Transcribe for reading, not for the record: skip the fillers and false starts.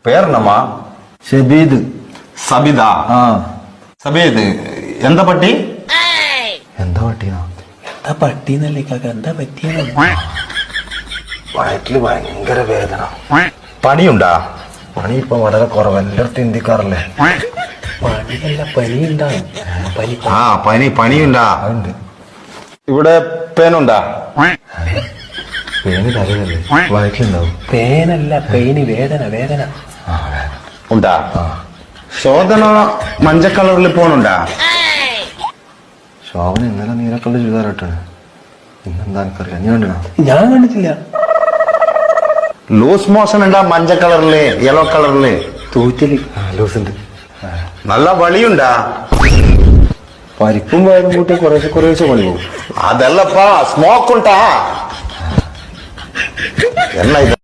പേരെന്നമ്മാ? ഷബീദ്. സബിത. സബീദ് എന്താ പട്ടി? എന്താ പട്ടിയാ? എന്താ പട്ടിന്നല്ലേ കാക്ക, എന്താ പറ്റിയ? വയറ്റില് ഭയങ്കര വേദന. പണിയുണ്ടാ? പണി ഇപ്പൊ വളരെ കുറവ്, എല്ലായിടത്തും ഇന്ത്യക്കാറല്ലേ. പണിയല്ല, പനിയുണ്ടാവും. പനിയുണ്ടാ? അതുണ്ട്. ഇവിടെ പേനുണ്ടാ? പേന് തലയല്ലേ, വയറ്റിലുണ്ടാവും. പേനല്ല, പെയിന്, വേദന. വേദന ഉണ്ടാ? ശോധന മഞ്ഞ കളറിൽ പോണുണ്ടാ? ശോഭന ഇന്നലെ നീലക്കള്ള ചുരിദാറിട്ടാണ്. ഇന്നെന്താ എനിക്കറിയാം, നീ കണ്ടോ? ഞാൻ കണ്ടിട്ടില്ല. ലൂസ് മോഷൻ ഉണ്ടാ? മഞ്ഞ കളറില്, യെല്ലോ കളറില് തൂറ്റല്. ലൂസ് ഉണ്ട്. നല്ല വളിയുണ്ടാ? പരിപ്പും വയറും കൂട്ടി കുറേശ്ശെ പണി പോകും. അതല്ലപ്പാ, സ്മോക്ക് ഉണ്ടാ? എന്നാ ഇത്?